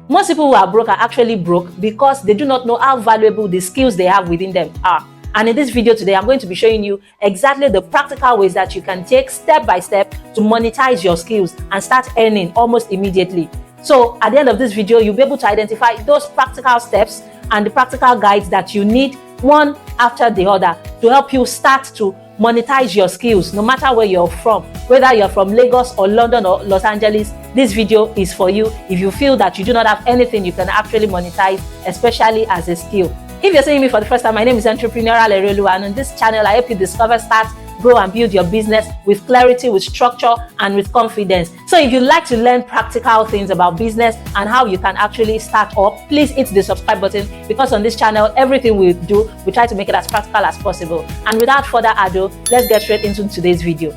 Most people who are broke are actually broke because they do not know how valuable the skills they have within them are. And in this video today, I'm going to be showing you exactly the practical ways that you can take step by step to monetize your skills and start earning almost immediately. So at the end of this video, you'll be able to identify those practical steps and the practical guides that you need one after the other to help you start to monetize your skills, no matter where you're from. Whether you're from Lagos or London or Los Angeles, this video is for you if you feel that you do not have anything you can actually monetize, especially as a skill. If you're seeing me for the first time, my name is Entrepreneurial Erelu, and on this channel, I help you discover, start, grow, and build your business with clarity, with structure, and with confidence. So if you like to learn practical things about business and how you can actually start up, please hit the subscribe button, because on this channel, everything we do, we try to make it as practical as possible. And without further ado, let's get straight into today's video.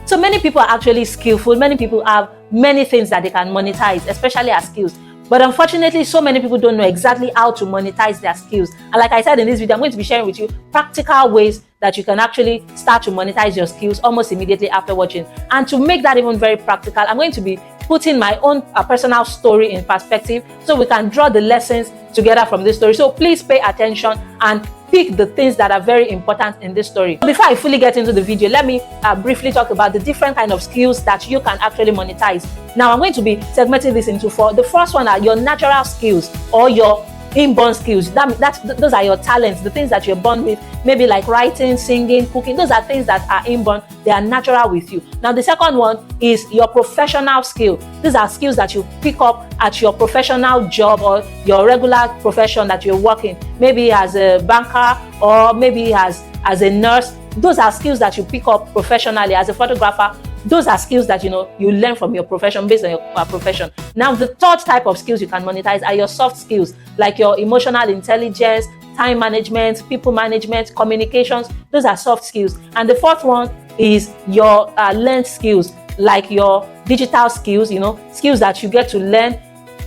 So many people are actually skillful. Many people have many things that they can monetize, especially as skills. But unfortunately, so many people don't know exactly how to monetize their skills. And like I said in this video, I'm going to be sharing with you practical ways that you can actually start to monetize your skills almost immediately after watching. And to make that even very practical, I'm going to be putting my own personal story in perspective so we can draw the lessons together from this story. So please pay attention and pick the things that are very important in this story. Before I fully get into the video, let me briefly talk about the different kind of skills that you can actually monetize. Now, I'm going to be segmenting this into four. The first one are your natural skills or your inborn skills. Those are your talents, the things that you're born with, maybe like writing, singing, cooking. Those are things that are inborn. They are natural with you. Now, the second one is your professional skill. These are skills that you pick up at your professional job or your regular profession that you're working, maybe as a banker or maybe as a nurse. Those are skills that you pick up professionally. As a photographer, those are skills that you learn from your profession, based on your profession. Now, the third type of skills you can monetize are your soft skills, like your emotional intelligence, time management, people management, communications. Those are soft skills. And the fourth one is your learned skills, like your digital skills, skills that you get to learn,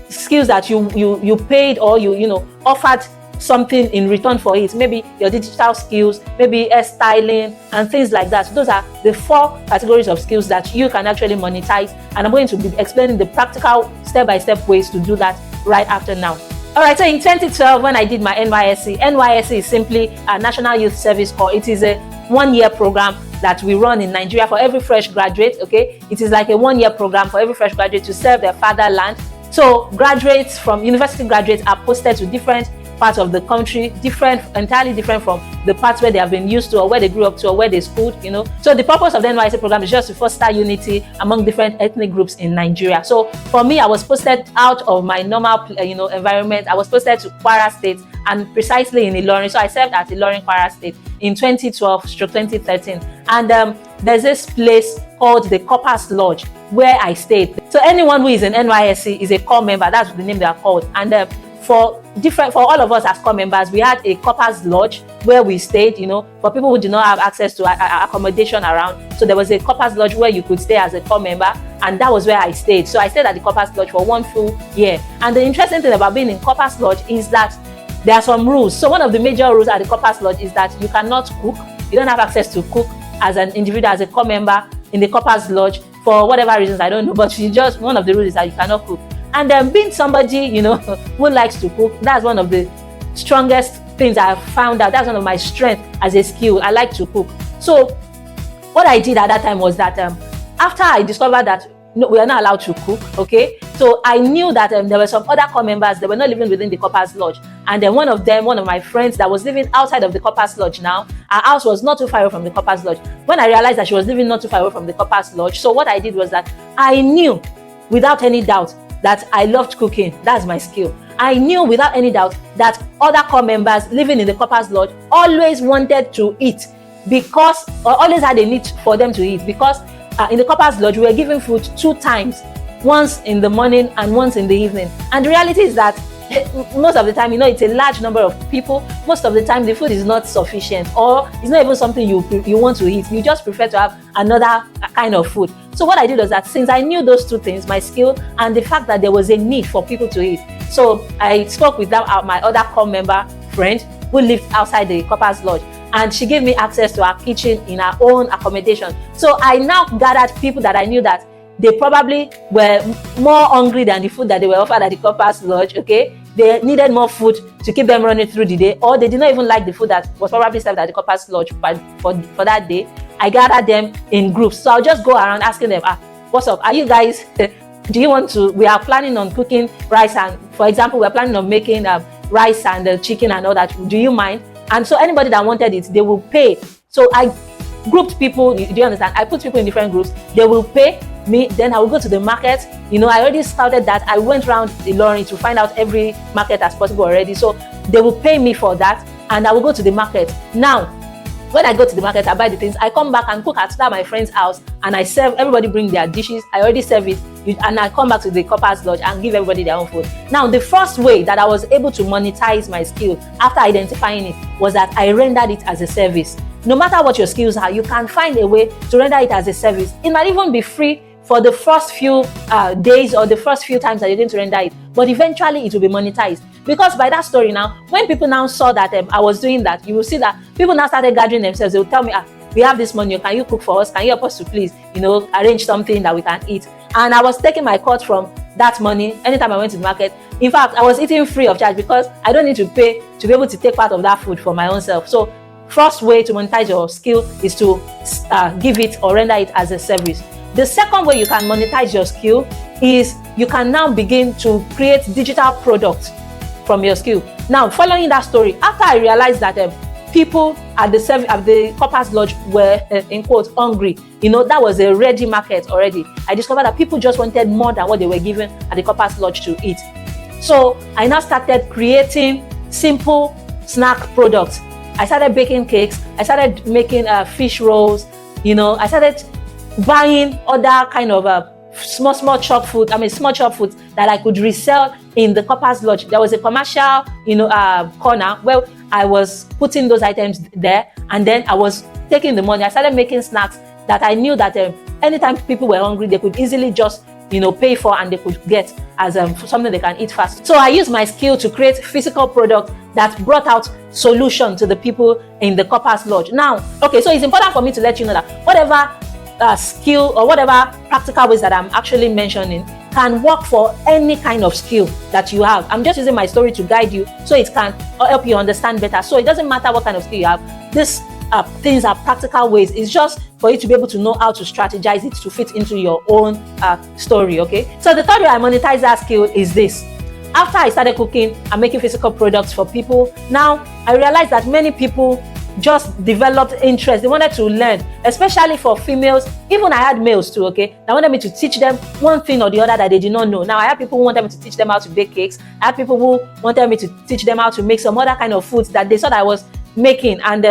skills that you paid or you offered something in return for it. Maybe your digital skills, maybe hairstyling and things like that. So those are the four categories of skills that you can actually monetize, and I'm going to be explaining the practical step-by-step ways to do that right after now. All right, so in 2012, when I did my NYSC is simply a National Youth Service Corps. It is a one-year program that we run in Nigeria for every fresh graduate. Okay, it is like a one-year program for every fresh graduate to serve their fatherland. So graduates from university graduates are posted to different parts of the country, entirely different from the parts where they have been used to or where they grew up to or where they schooled, So the purpose of the NYSC program is just to foster unity among different ethnic groups in Nigeria. So for me, I was posted out of my normal, environment. I was posted to Kwara State, and precisely in Ilorin. So I served at Ilorin, Kwara State in 2012-2013. And there's this place called the Corpers Lodge where I stayed. So anyone who is in NYSC is a corps member. That's the name they are called. And for all of us as corps members, we had a Corpers Lodge where we stayed, for people who do not have access to accommodation around. So there was a Corpers Lodge where you could stay as a corps member, and that was where I stayed. So I stayed at the Corpers Lodge for 1 full year. And the interesting thing about being in Corpers Lodge is that there are some rules. So one of the major rules at the Corpers Lodge is that you cannot cook. You don't have access to cook as an individual, as a corps member in the Corpers Lodge for whatever reasons, I don't know. But one of the rules is that you cannot cook. And then being somebody, who likes to cook, that's one of the strongest things I've found out. That's one of my strengths as a skill. I like to cook. So what I did at that time was that after I discovered that we are not allowed to cook, okay? So I knew that there were some other corps members that were not living within the Corpers Lodge. And then one of my friends that was living outside of the Corpers Lodge now, her house was not too far away from the Corpers Lodge. When I realized that she was living not too far away from the Corpers Lodge, so what I did was that I knew without any doubt that I loved cooking. That's my skill. I knew without any doubt that other corps members living in the Corpers Lodge always wanted to eat or always had a need for them to eat, because in the Corpers Lodge, we were giving food 2 times, once in the morning and once in the evening. And the reality is that most of the time, it's a large number of people. Most of the time, the food is not sufficient, or it's not even something you want to eat. You just prefer to have another kind of food. So what I did was that since I knew those 2 things, my skill and the fact that there was a need for people to eat, so I spoke with my other corps member friend who lived outside the Corpers Lodge, and she gave me access to her kitchen in her own accommodation. So I now gathered people that I knew that they probably were more hungry than the food that they were offered at the Corpus Lodge, okay? They needed more food to keep them running through the day, or they did not even like the food that was probably served at the Corpus Lodge for that day. I gathered them in groups. So I'll just go around asking them, what's up? Are you guys, do you want to, we are planning on cooking rice, and for example, we're planning on making rice and chicken and all that. Do you mind? And so anybody that wanted it, they will pay. So I grouped people, do you understand? I put people in different groups. They will pay me, then I will go to the market. You know, I already started that. I went around Ilorin to find out every market as possible already. So they will pay me for that, and I will go to the market. Now, when I go to the market, I buy the things, I come back and cook at my friend's house, and I serve, everybody bring their dishes. I already serve it, and I come back to the Corpus Lodge and give everybody their own food. Now, the first way that I was able to monetize my skill after identifying it was that I rendered it as a service. No matter what your skills are, you can find a way to render it as a service. It might even be free for the first few days or the first few times that you're going to render it, but eventually it will be monetized. Because by that story now, when people now saw that I was doing that, you will see that people now started gathering themselves. They will tell me, we have this money, can you cook for us? Can you help us to please, arrange something that we can eat? And I was taking my cut from that money anytime I went to the market. In fact, I was eating free of charge because I don't need to pay to be able to take part of that food for my own self. So first way to monetize your skill is to give it or render it as a service. The second way you can monetize your skill is you can now begin to create digital products from your skill. Now, following that story, after I realized that people at the Corpus Lodge were, in quotes, hungry, that was a ready market already. I discovered that people just wanted more than what they were given at the Corpus Lodge to eat. So I now started creating simple snack products. I started baking cakes. I started making fish rolls. I started buying other kind of small chop food that I could resell in the Corpus Lodge. There was a commercial, corner where I was putting those items there, and then I was taking the money. I started making snacks that I knew that anytime people were hungry, they could easily just, pay for, and they could get as something they can eat fast. So I used my skill to create physical products that brought out solution to the people in the Corpus Lodge. Now, okay, so it's important for me to let you know that whatever skill or whatever practical ways that I'm actually mentioning can work for any kind of skill that you have. I'm just using my story to guide you so it can help you understand better. So it doesn't matter what kind of skill you have. These things are practical ways. It's just for you to be able to know how to strategize it to fit into your own story, okay? So the third way I monetize that skill is this. After I started cooking and making physical products for people, now I realized that many people just developed interest. They wanted to learn, especially for females. Even I had males too, okay? They wanted me to teach them one thing or the other that they did not know. Now I had people who wanted me to teach them how to bake cakes. I had people who wanted me to teach them how to make some other kind of foods that they thought I was making, and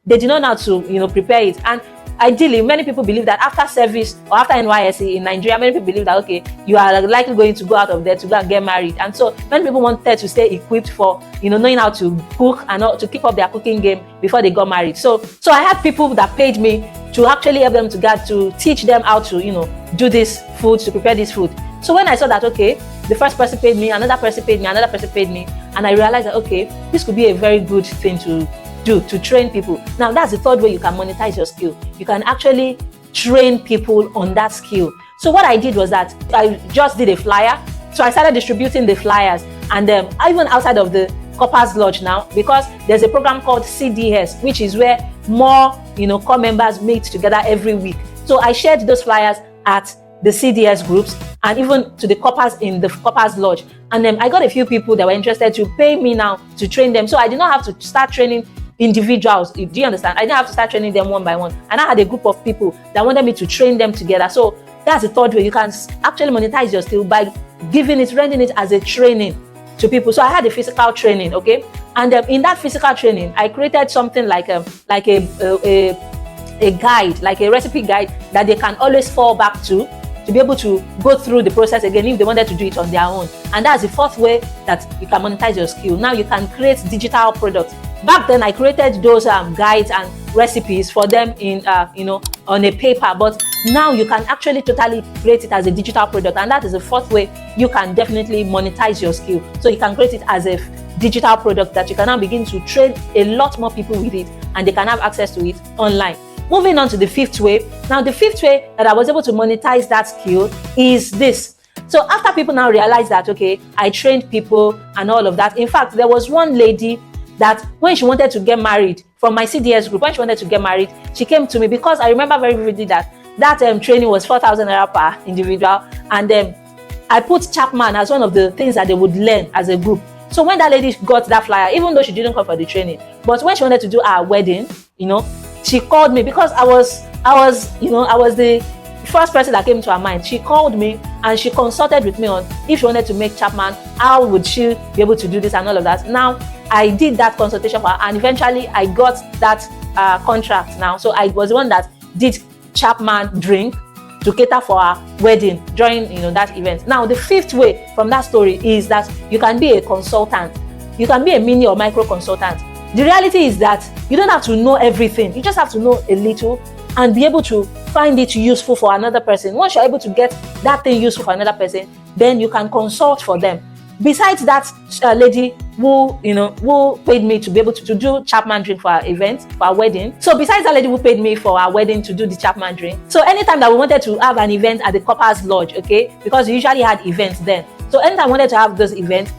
they did not know how to, prepare it. And ideally, many people believe that after service or after NYSC in Nigeria, many people believe that, okay, you are likely going to go out of there to go and get married. And so many people wanted to stay equipped for, knowing how to cook and to keep up their cooking game before they got married. So I had people that paid me to actually help them to teach them how to, do this food, to prepare this food. So when I saw that, okay, the first person paid me, another person paid me, another person paid me, and I realized that, okay, this could be a very good thing to do, to train people. Now that's the third way you can monetize your skill. You can actually train people on that skill. So what I did was that I just did a flyer. So I started distributing the flyers, and even outside of the Corpus Lodge now, because there's a program called CDS, which is where more core members meet together every week. So I shared those flyers at the CDS groups and even to the Corpus in the Corpus Lodge. And then I got a few people that were interested to pay me now to train them. So I did not have to start training individuals. Do you understand? I didn't have to start training them one by one. And I had a group of people that wanted me to train them together. So that's the third way you can actually monetize your skill, by rendering it as a training to people. So I had a physical training, okay? And in that physical training, I created something like a guide, like a recipe guide that they can always fall back to be able to go through the process again if they wanted to do it on their own. And that's the fourth way that you can monetize your skill. Now you can create digital products. Back then, I created those guides and recipes for them in, on a paper. But now you can actually totally create it as a digital product. And that is the fourth way you can definitely monetize your skill. So you can create it as a digital product that you can now begin to train a lot more people with it, and they can have access to it online. Moving on to the fifth way, Now, the fifth way that I was able to monetize that skill is this. So after people now realize that, okay, I trained people and all of that. In fact, there was one lady that when she wanted to get married, from my CDS group, when she wanted to get married, she came to me because I remember very vividly that training was 4,000 naira per individual, and I put Chapman as one of the things that they would learn as a group. So when that lady got that flyer, even though she didn't come for the training, but when she wanted to do our wedding, she called me because I was the first person that came to her mind. She called me and she consulted with me on if she wanted to make Chapman, how would she be able to do this and all of that. Now, I did that consultation for her, and eventually I got that contract now. So I was the one that did Chapman drink to cater for our wedding during that event. Now, the fifth way from that story is that you can be a consultant. You can be a mini or micro consultant. The reality is that you don't have to know everything. You just have to know a little and be able to find it useful for another person. Once you're able to get that thing useful for another person, then you can consult for them. Besides that lady who paid me to be able to do Chapman drink for our event, for our wedding. So besides that lady who paid me for our wedding to do the Chapman drink, so anytime that we wanted to have an event at the Coppers Lodge, okay, because we usually had events then. So anytime I wanted to have those events,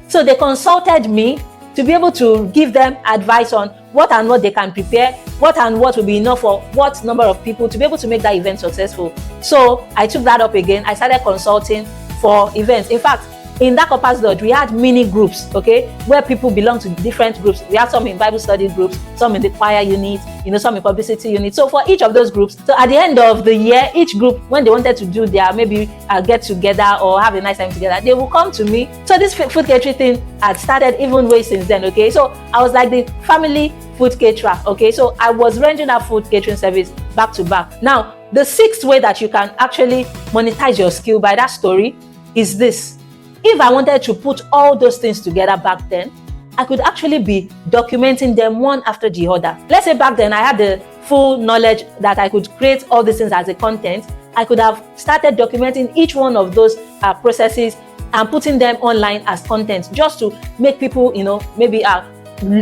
so they consulted me to be able to give them advice on what and what they can prepare, what and what will be enough for what number of people to be able to make that event successful. So I took that up again. I started consulting for events. In fact, in that Coppers Lodge, we had mini groups, okay, where people belong to different groups. We had some in Bible study groups, some in the choir unit, some in publicity unit. So for each of those groups, so at the end of the year, each group, when they wanted to do their maybe get together or have a nice time together, they will come to me. So this food catering thing had started even way since then, okay. So I was like the family food caterer, okay. So I was rendering that food catering service back to back. Now, the sixth way that you can actually monetize your skill by that story is this. If I wanted to put all those things together back then, I could actually be documenting them one after the other. Let's say back then I had the full knowledge that I could create all these things as a content. I could have started documenting each one of those processes and putting them online as content, just to make people, maybe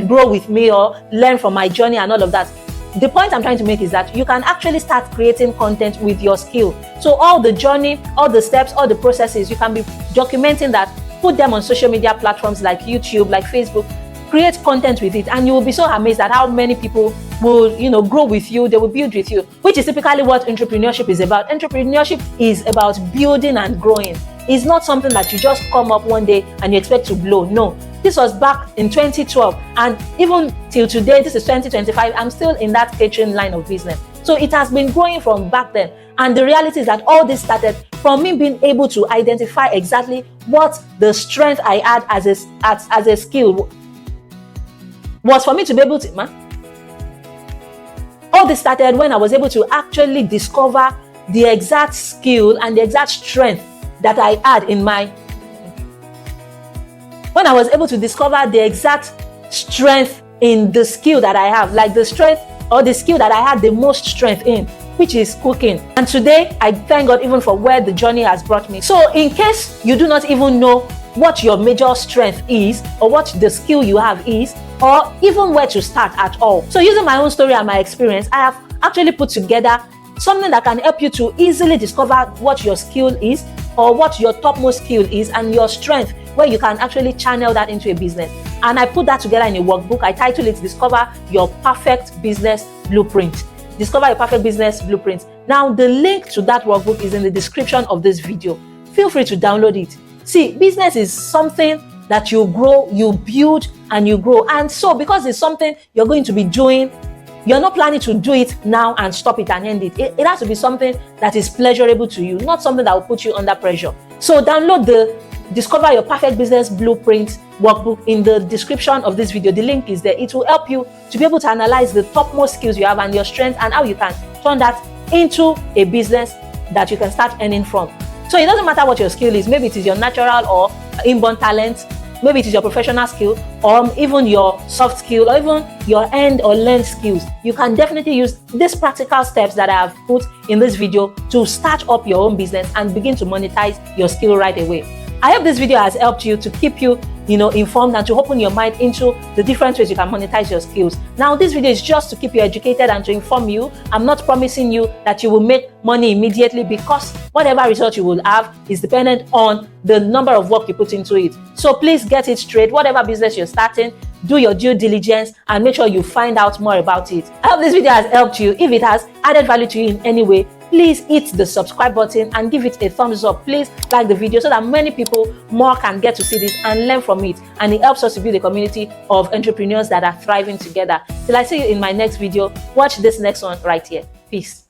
grow with me or learn from my journey and all of that. The point I'm trying to make is that you can actually start creating content with your skill. So all the journey, all the steps, all the processes, you can be documenting that, put them on social media platforms like YouTube, like Facebook, create content with it, and you will be so amazed at how many people will, grow with you, they will build with you, which is typically what entrepreneurship is about. Entrepreneurship is about building and growing. It's not something that you just come up one day and you expect to blow. No. This was back in 2012, and even till today, this is 2025, I'm still in that catering line of business. So it has been growing from back then. And the reality is that all this started from me being able to identify exactly what the strength I had as a skill was for me to be able to, all this started when I was able to actually discover the exact skill and the exact strength that I had in my, when I was able to discover the exact strength in the skill that I have, like the strength or the skill that I had the most strength in, which is cooking. And today, I thank God even for where the journey has brought me. So in case you do not even know what your major strength is, or what the skill you have is, or even where to start at all. So using my own story and my experience, I have actually put together something that can help you to easily discover what your skill is, or what your topmost skill is, and your strength, where you can actually channel that into a business. And I put that together in a workbook. I titled it Discover Your Perfect Business Blueprint. Discover Your Perfect Business Blueprint. Now, the link to that workbook is in the description of this video. Feel free to download it. See, business is something that you grow, you build, and you grow. And so, because it's something you're going to be doing, you're not planning to do it now and stop it and end it. It has to be something that is pleasurable to you, not something that will put you under pressure. So download the Discover Your Perfect Business Blueprint workbook in the description of this video. The link is there. It will help you to be able to analyze the topmost skills you have and your strengths, and how you can turn that into a business that you can start earning from. So it doesn't matter what your skill is. Maybe it is your natural or inborn talent. Maybe it is your professional skill, or even your soft skill, or even your earned or learned skills. You can definitely use these practical steps that I have put in this video to start up your own business and begin to monetize your skill right away. I hope this video has helped you to keep you informed and to open your mind into the different ways you can monetize your skills. Now, this video is just to keep you educated and to inform you. I'm not promising you that you will make money immediately, because whatever result you will have is dependent on the number of work you put into it. So please get it straight. Whatever business you're starting, do your due diligence and make sure you find out more about it. I hope this video has helped you. If it has added value to you in any way, please hit the subscribe button and give it a thumbs up. Please like the video so that many people more can get to see this and learn from it, and it helps us to build a community of entrepreneurs that are thriving together. Till I see you in my next video, watch this next one right here. Peace.